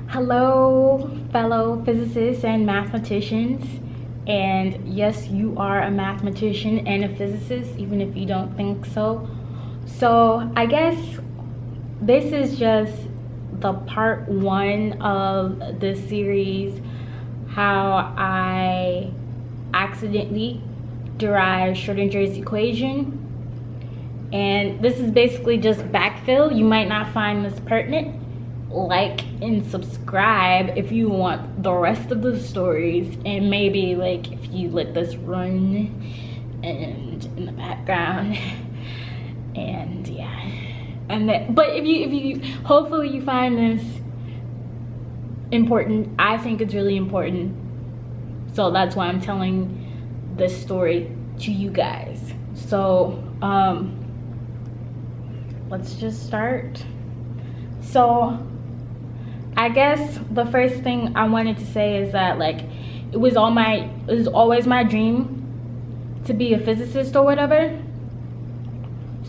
Hello, fellow physicists and mathematicians. And yes, you are a mathematician and a physicist, even if you don't think so. So I guess this is just the part one of the series, how I accidentally derived Schrodinger's equation. And this is basically just backfill. You might not find this pertinent. Like and subscribe if you want the rest of the stories, and maybe like if you let this run and in the background, and yeah, and then, but if you hopefully you find this important. I think it's really important, so that's why I'm telling this story to you guys. So let's just start. So I guess the first thing I wanted to say is that like it was always my dream to be a physicist or whatever.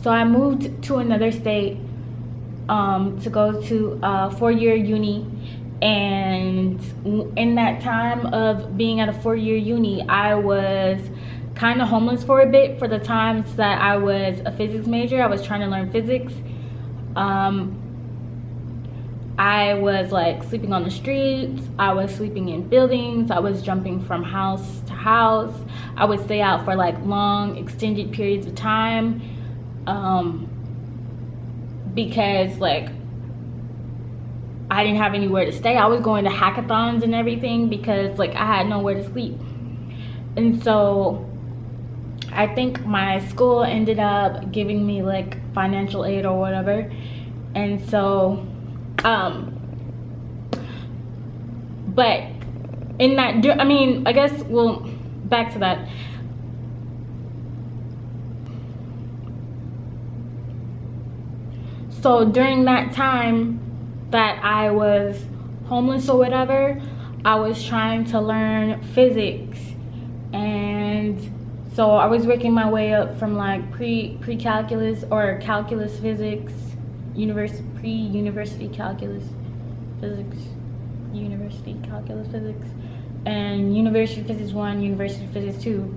So I moved to another state to go to a 4-year uni, and in that time of being at a 4-year uni, I was kind of homeless for a bit. For the times that I was a physics major, I was trying to learn physics. I was like sleeping on the streets, I was sleeping in buildings, I was jumping from house to house. I would stay out for like long extended periods of time because like I didn't have anywhere to stay. I was going to hackathons and everything because like I had nowhere to sleep. And so I think my school ended up giving me like financial aid or whatever. And so but in that, I mean, I guess, well, back to that. So during that time that I was homeless or whatever, I was trying to learn physics. And so I was working my way up from like pre-calculus or calculus physics, pre-university calculus physics, university calculus physics, and university physics 1, university physics 2.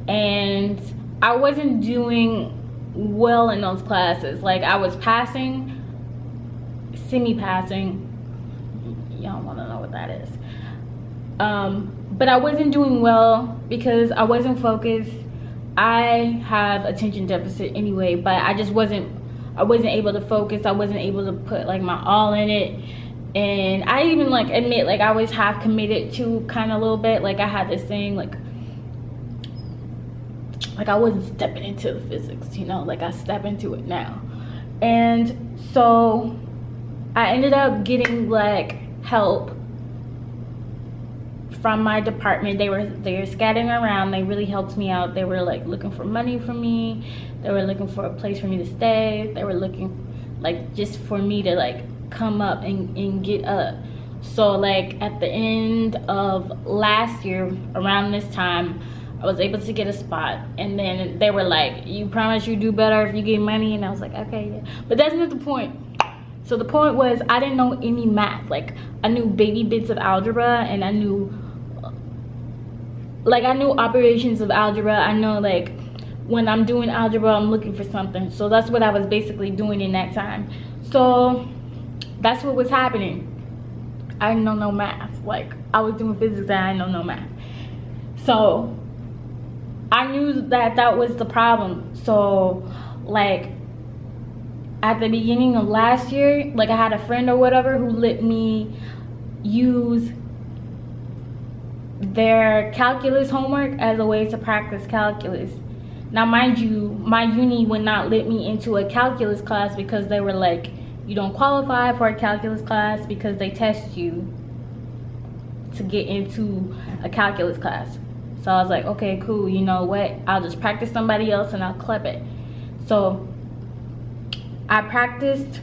And I wasn't doing well in those classes. Like I was passing, semi-passing, y'all want to know what that is, but I wasn't doing well because I wasn't focused. I have attention deficit anyway, but I wasn't able to focus. I wasn't able to put like my all in it. And I even like admit like I was half committed to kind of a little bit. Like I had this thing like I wasn't stepping into the physics, you know, like I step into it now. And so I ended up getting like help from my department. They were scattering around. They really helped me out. They were like looking for money for me. They were looking for a place for me to stay. They were looking like just for me to like come up and get up. So like at the end of last year around this time, I was able to get a spot. And then they were like, you promise you do better if you get money? And I was like, okay, yeah. But that's not the point. So the point was I didn't know any math. Like I knew baby bits of algebra, and I knew operations of algebra. I know like when I'm doing algebra, I'm looking for something. So that's what I was basically doing in that time. So that's what was happening. I didn't know no math. Like I was doing physics and I didn't know no math. So I knew that was the problem. So like at the beginning of last year, like I had a friend or whatever who let me use their calculus homework as a way to practice calculus. Now mind you, my uni would not let me into a calculus class because they were like, you don't qualify for a calculus class because they test you to get into a calculus class. So I was like, okay, cool, you know what, I'll just practice somebody else and I'll clip it. So I practiced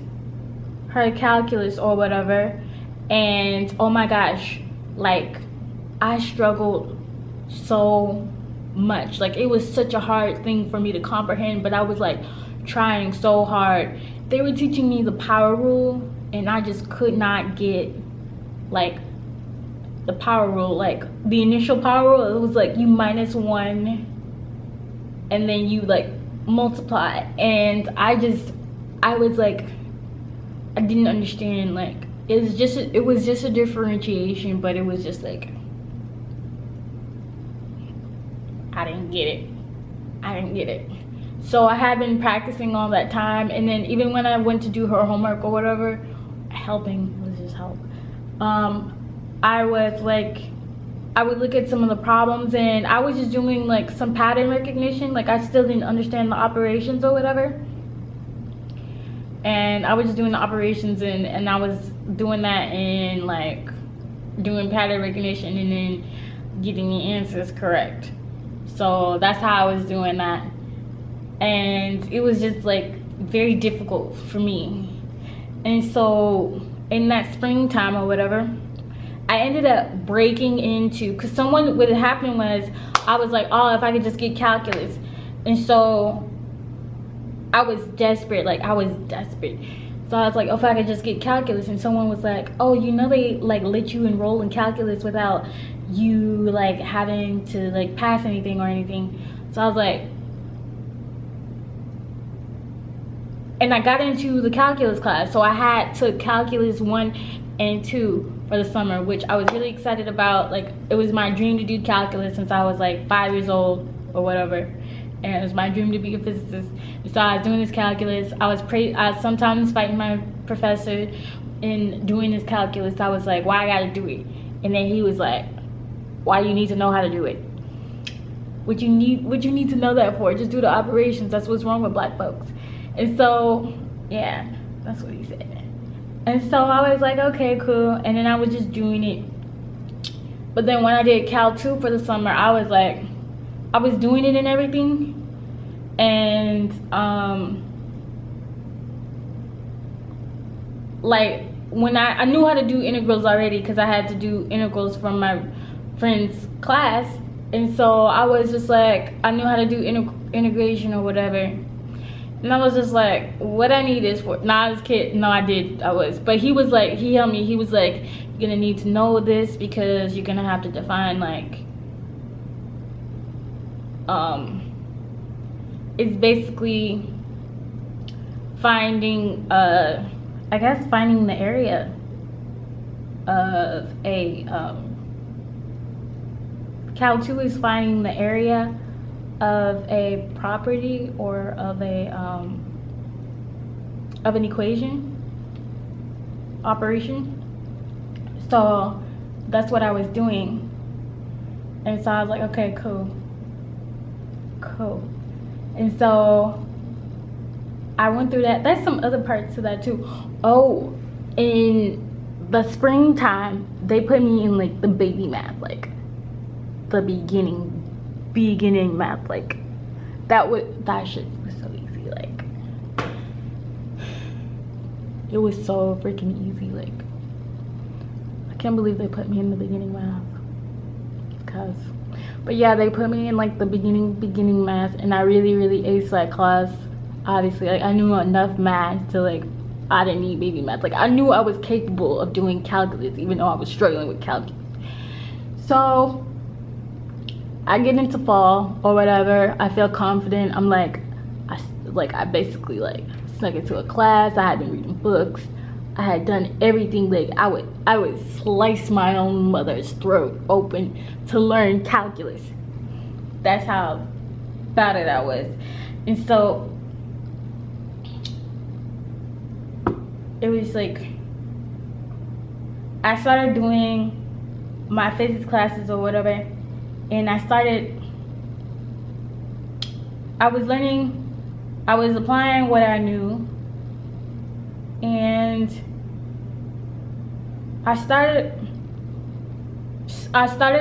her calculus or whatever, and oh my gosh, like I struggled so much. Like it was such a hard thing for me to comprehend, but I was like trying so hard. they were teaching me the power rule, and I just could not get like the power rule, like the initial power rule. It was like you minus 1 and then you like multiply, and I was like, I didn't understand. Like it was just a differentiation, but it was just like I didn't get it. So I had been practicing all that time, and then even when I went to do her homework or whatever, helping was just help, I was like, I would look at some of the problems, and I was just doing like some pattern recognition. Like I still didn't understand the operations or whatever, and I was just doing the operations, and I was doing that and like doing pattern recognition and then getting the answers correct. So that's how I was doing that, and it was just like very difficult for me. And so in that springtime or whatever, I ended up breaking into, because what had happened was, I was like, oh, if I could just get calculus. And so I was desperate. So I was like, oh, if I could just get calculus. And someone was like, oh, you know, they like let you enroll in calculus without you like having to like pass anything or anything. So I was like, and I got into the calculus class. So I took calculus 1 and 2 for the summer, which I was really excited about. Like it was my dream to do calculus since I was like 5 years old or whatever, and it was my dream to be a physicist. And so I was doing this calculus. I was sometimes fighting my professor in doing this calculus. I was like, why I gotta do it? And then he was like, why you need to know how to do it? What you need to know that for? Just do the operations. That's what's wrong with black folks. And so yeah, that's what he said. And so I was like, okay, cool. And then I was just doing it. But then when I did Cal 2 for the summer, I was like, I was doing it and everything. And like when I knew how to do integrals already, because I had to do integrals from my friend's class. And so I was just like, I knew how to do integration or whatever. And I was just like, what I need is for, I was kidding. No, I did. I was. But he was like, he helped me. He was like, you're going to need to know this because you're going to have to define like, it's basically finding, I guess finding the area of a, Cal 2 is finding the area of a property or of an equation operation. So that's what I was doing, and so I was like, okay, cool. And so I went through that. There's some other parts to that too. Oh, in the springtime they put me in like the baby math, like the beginning math. Like that shit was so easy. Like it was so freaking easy. Like I can't believe they put me in the beginning math. But yeah, they put me in like the beginning math, and I really aced that class. Obviously, like I knew enough math to like, I didn't need baby math. Like I knew I was capable of doing calculus even though I was struggling with calculus. So I get into fall or whatever, I feel confident. I'm like, I basically like snuck into a class. I had been reading books. I had done everything. Like I would slice my own mother's throat open to learn calculus. That's how bad it I was. And so it was like, I started doing my physics classes or whatever, and I was applying what I knew, and I started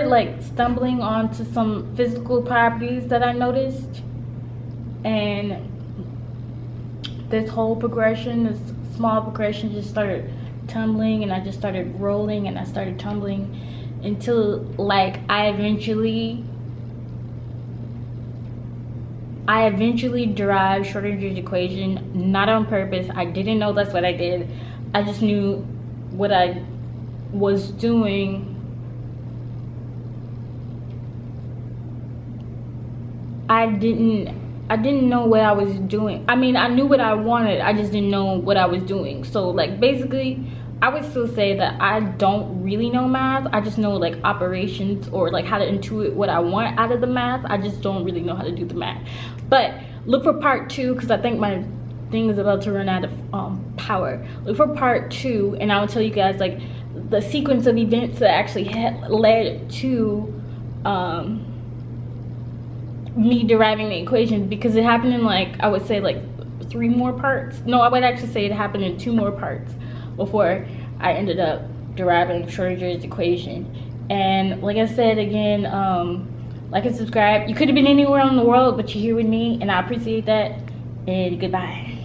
like stumbling onto some physical properties that I noticed, and this whole progression, this small progression, just started tumbling, and I just started rolling, and I started tumbling until like I eventually I eventually derived Schrodinger's equation, not on purpose. I didn't know that's what I did. I just knew what I was doing. I didn't know what I was doing. I mean, I knew what I wanted, I just didn't know what I was doing. So like basically I would still say that I don't really know math. I just know like operations, or like how to intuit what I want out of the math. I just don't really know how to do the math. But look for part 2, because I think my thing is about to run out of power. Look for part 2, and I will tell you guys like the sequence of events that actually led to me deriving the equation, because it happened in like, I would say like 3 more parts. No, I would actually say it happened in 2 more parts before I ended up deriving Schrodinger's equation. And like I said again, like and subscribe. You could have been anywhere in the world, but you're here with me, and I appreciate that. And goodbye.